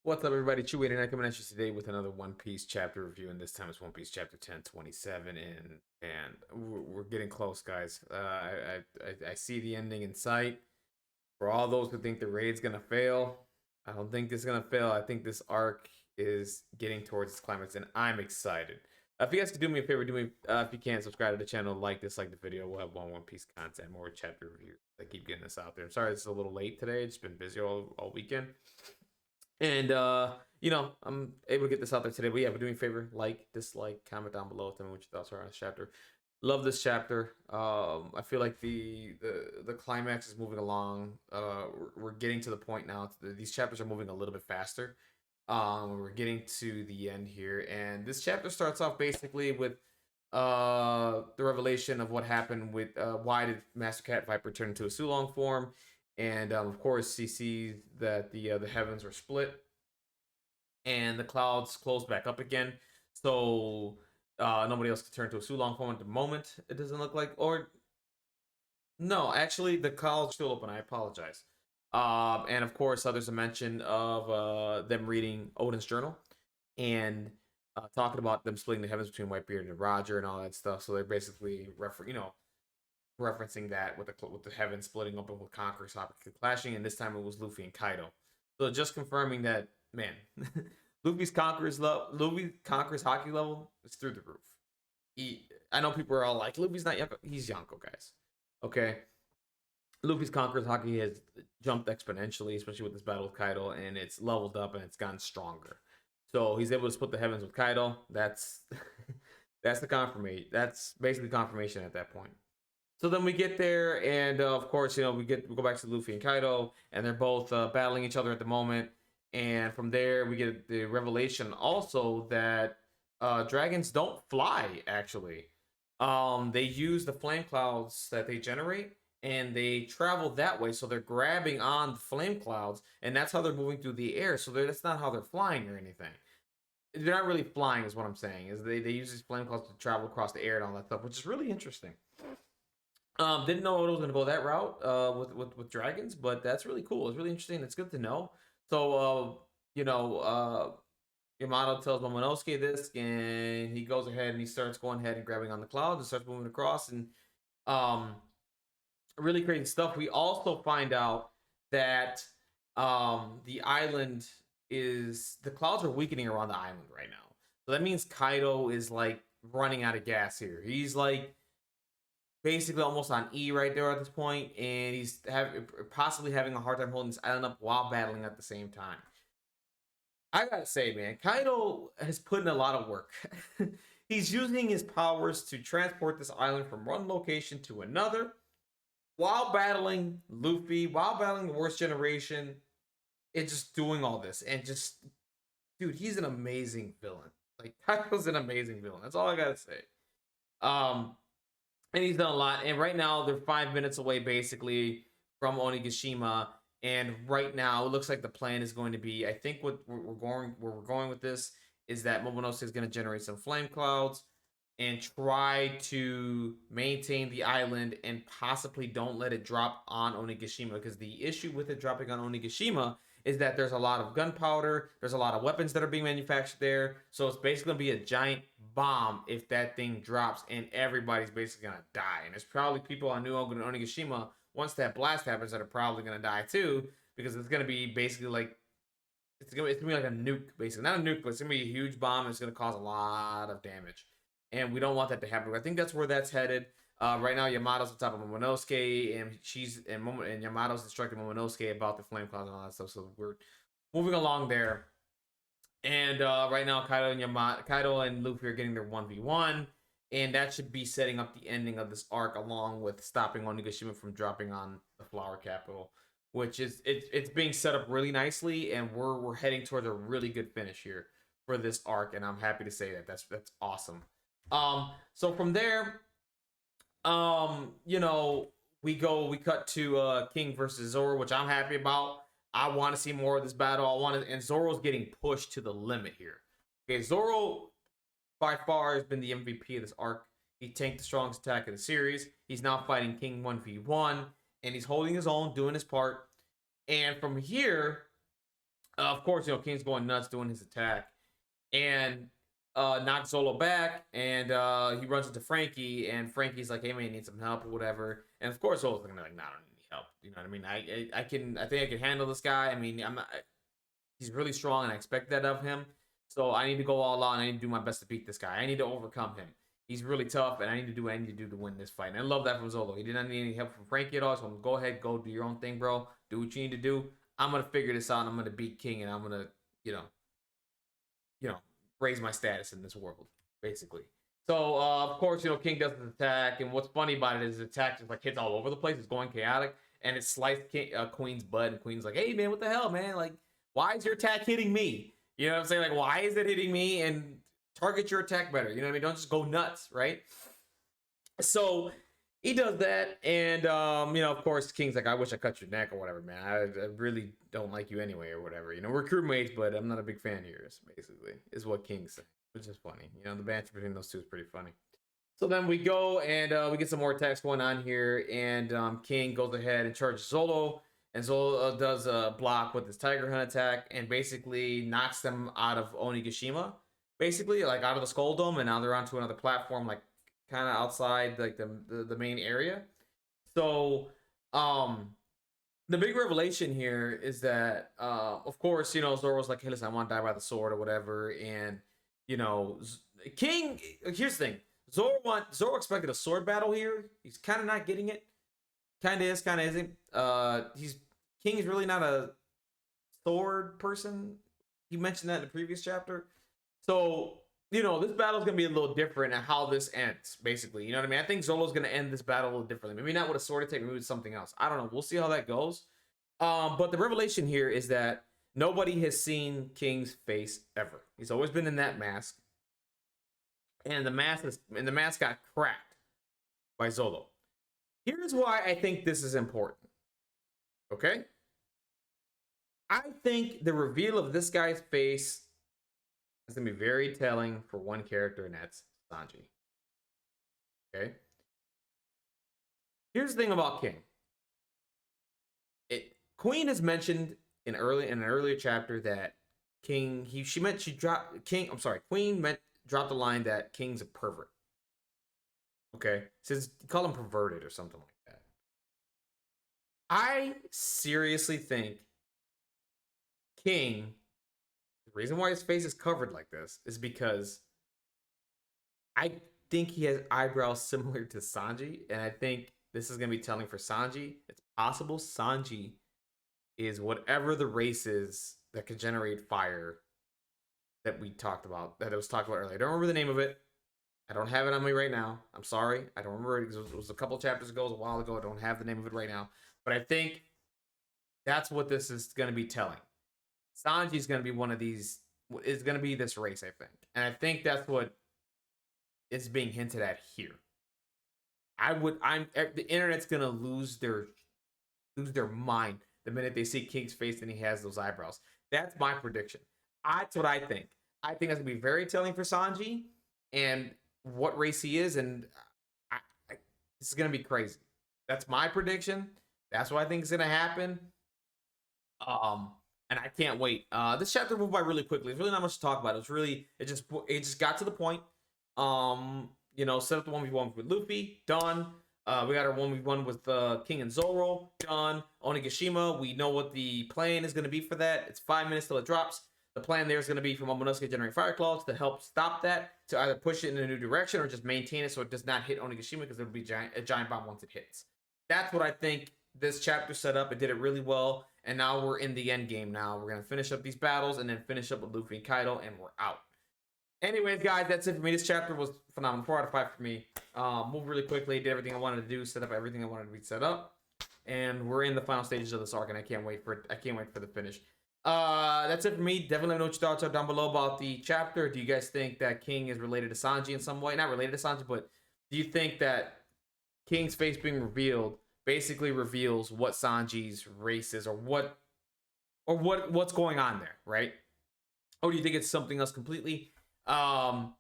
What's up, everybody? Chewy and I coming at you today with another One Piece chapter review, and this time it's One Piece chapter 1027. And we're getting close, guys. I see the ending in sight. For all those who think the raid's gonna fail, I don't think it's gonna fail. I think this arc is getting towards its climax, and I'm excited. If you guys could do me a favor, do me if you can subscribe to the channel, like the video. We'll have One Piece content, more chapter reviews. I keep getting this out there. I'm sorry it's a little late today. It's been busy all weekend. And I'm able to get this out there today. But yeah, but do me a favor, like, dislike, comment down below. Tell me what your thoughts are on this chapter. Love this chapter. I feel like the climax is moving along. We're getting to the point now. These chapters are moving a little bit faster. We're getting to the end here, and this chapter starts off basically with the revelation of what happened with why did Master Cat Viper turn into a Sulong form. And of course, he sees that the heavens are split and the clouds close back up again. So nobody else can turn to a Sulong form at the moment. It doesn't look like, or no, actually, the clouds are still open. I apologize. And of course, there's a mention of them reading Odin's journal and talking about them splitting the heavens between Whitebeard and Roger and all that stuff. So they're basically referencing that with the heavens splitting open with Conqueror's Haki clashing, and this time it was Luffy and Kaido. So just confirming that, man, Luffy's Conqueror's Haki level is through the roof. I know people are all like, Luffy's not Yonko. He's Yonko, guys. Okay, Luffy's Conqueror's Haki has jumped exponentially, especially with this battle with Kaido, and it's leveled up and it's gotten stronger. So he's able to split the heavens with Kaido. That's that's the confirmation. That's basically confirmation at that point. So then we get there, and of course, we go back to Luffy and Kaido, and they're both battling each other at the moment. And from there, we get the revelation also that dragons don't fly. Actually, they use the flame clouds that they generate, and they travel that way. So they're grabbing on the flame clouds, and that's how they're moving through the air. So that's not how they're flying or anything. They're not really flying, is what I'm saying. Is they use these flame clouds to travel across the air and all that stuff, which is really interesting. Didn't know it was gonna go that route with dragons, but that's really cool. It's really interesting. It's good to know. So Yamato tells Momonosuke this, and he goes ahead and he starts going ahead and grabbing on the clouds and starts moving across and um really crazy stuff. We also find out that the island is the clouds are weakening around the island right now. So that means Kaido is like running out of gas here. He's like basically almost on E right there at this point, and he's possibly having a hard time holding this island up while battling at the same time. I gotta say, man, Kaido has put in a lot of work. He's using his powers to transport this island from one location to another while battling Luffy, while battling the worst generation, and just doing all this. And just, dude, he's an amazing villain. Like, Kaido's an amazing villain. That's all I gotta say. Um, and he's done a lot. And right now, they're 5 minutes away, basically, from Onigashima. And right now, it looks like the plan is going to be. I think what we're going with this is that Momonosuke is going to generate some flame clouds and try to maintain the island and possibly don't let it drop on Onigashima, because the issue with it dropping on Onigashima is that there's a lot of gunpowder, there's a lot of weapons that are being manufactured there, so it's basically gonna be a giant bomb if that thing drops, and everybody's basically gonna die. And there's probably people on New Ogun and Onigashima once that blast happens that are probably gonna die too, because it's gonna be basically like it's gonna be like a nuke, basically not a nuke, but it's gonna be a huge bomb. It's gonna cause a lot of damage, and we don't want that to happen. I think that's where that's headed. Right now, Yamato's on top of Momonosuke, and Yamato's instructing Momonosuke about the flame clouds and all that stuff. So we're moving along there. And right now, Kaido and Luffy are getting their 1v1, and that should be setting up the ending of this arc, along with stopping Onigashima from dropping on the Flower Capital, which is it's being set up really nicely, and we're heading towards a really good finish here for this arc, and I'm happy to say that that's awesome. So from there, we cut to King versus Zoro, which I'm happy about. I want to see more of this battle. And Zoro's getting pushed to the limit here. Okay, Zoro by far has been the MVP of this arc. He tanked the strongest attack of the series. He's now fighting King 1v1, and he's holding his own, doing his part. And from here, Of course, King's going nuts doing his attack, and knocks Zolo back, and he runs into Franky, and Franky's like, "Hey man, you need some help or whatever." And of course, Zolo's like, "Nah, I don't need any help." You know what I mean? I think I can handle this guy. I mean, I'm not. He's really strong, and I expect that of him. So I need to go all out, and I need to do my best to beat this guy. I need to overcome him. He's really tough, and I need to do what I need to do to win this fight. And I love that from Zolo. He did not need any help from Franky at all. So go ahead, go do your own thing, bro. Do what you need to do. I'm gonna figure this out. And I'm gonna beat King, and I'm gonna, you know, you know, raise my status in this world, basically. So of course, King does his attack, and what's funny about it is his attack just like hits all over the place. It's going chaotic, and it sliced Queen's butt, and Queen's like, "Hey man, what the hell, man? Like, why is your attack hitting me? You know what I'm saying? Like, why is it hitting me? And target your attack better. You know what I mean? Don't just go nuts, right?" So he does that, and of course, King's like, "I wish I cut your neck or whatever, man. I really don't like you anyway, or whatever. We're crewmates, but I'm not a big fan of yours." Basically, is what King's saying, which is funny. The banter between those two is pretty funny. So then we go and we get some more attacks going on here, and King goes ahead and charges Zolo, and Zolo does a block with his Tiger Hunt attack, and basically knocks them out of Onigashima, basically like out of the Skull Dome, and now they're onto another platform, like kind of outside like the main area. So the big revelation here is that of course Zoro's like, "Hey listen, I want to die by the sword," or whatever, and King, here's the thing, Zoro expected a sword battle here. He's kind of not getting it. Kind of is, kind of isn't. King is really not a sword person. He mentioned that in the previous chapter. So this battle is going to be a little different and how this ends, basically. You know what I mean? I think Zolo's going to end this battle a little differently. Maybe not with a sword attack, maybe with something else. I don't know. We'll see how that goes. But the revelation here is that nobody has seen King's face ever. He's always been in that mask. And the mask got cracked by Zolo. Here's why I think this is important. Okay? I think the reveal of this guy's face is going to be very telling for one character, and that's Sanji. Okay? Here's the thing about King. Queen has mentioned in an earlier chapter that Queen dropped the line that King's a pervert. Okay? Says call him perverted or something like that. I seriously think King, the reason why his face is covered like this is because I think he has eyebrows similar to Sanji, and I think this is going to be telling for Sanji. It's possible Sanji is whatever the race is that can generate fire that we talked about, that it was talked about earlier. I don't remember the name of it. I don't have it on me right now. I'm sorry. I don't remember it. It was a couple chapters ago. It was a while ago. I don't have the name of it right now. But I think that's what this is going to be telling. Sanji's going to be one of these. Is going to be this race, I think. And I think that's what is being hinted at here. The internet's going to lose their mind the minute they see King's face and he has those eyebrows. That's my prediction. That's what I think. I think that's going to be very telling for Sanji and what race he is, and this is going to be crazy. That's my prediction. That's what I think is going to happen. And I can't wait. This chapter moved by really quickly. There's really not much to talk about. It just got to the point. Set up the 1v1 with Luffy, done. We got our 1v1 with King and Zoro, done. Onigashima, we know what the plan is going to be for that. It's 5 minutes till it drops. The plan there is going to be for Momonosuke to generate Fire Claws to help stop that, to either push it in a new direction or just maintain it so it does not hit Onigashima, because it'll be a giant bomb once it hits. That's what I think this chapter set up. It did it really well, and now we're in the end game now. We're going to finish up these battles and then finish up with Luffy and Kaido, and we're out. Anyways, guys, that's it for me. This chapter was phenomenal. 4 out of 5 for me. Moved really quickly, did everything I wanted to do, set up everything I wanted to be set up, and we're in the final stages of this arc, and I can't wait for it. I can't wait for the finish. That's it for me. Definitely let me know what your thoughts are down below about the chapter. Do you guys think that King is related to Sanji in some way? Not related to Sanji, but do you think that King's face being revealed basically reveals what Sanji's race is, or what's going on there, right? Or do you think it's something else completely? How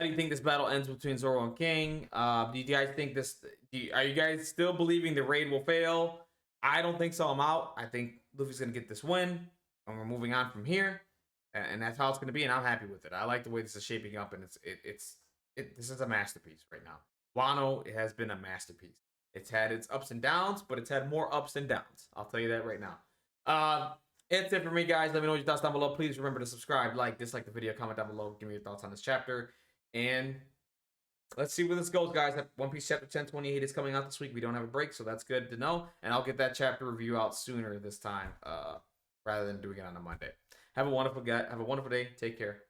do you think this battle ends between Zoro and King? Do you guys think are you guys still believing the raid will fail? I don't think so. I'm out. I think Luffy's gonna get this win. and we're moving on from here, and that's how it's going to be, and I'm happy with it. I like the way this is shaping up, and this is a masterpiece right now. Wano, it has been a masterpiece. It's had its ups and downs, but it's had more ups and downs. I'll tell you that right now. It's it for me, guys. Let me know your thoughts down below. Please remember to subscribe, like, dislike the video, comment down below. Give me your thoughts on this chapter. And let's see where this goes, guys. One Piece chapter 1028 is coming out this week. We don't have a break, so that's good to know. And I'll get that chapter review out sooner this time, rather than doing it on a Monday. Have a wonderful day. Take care.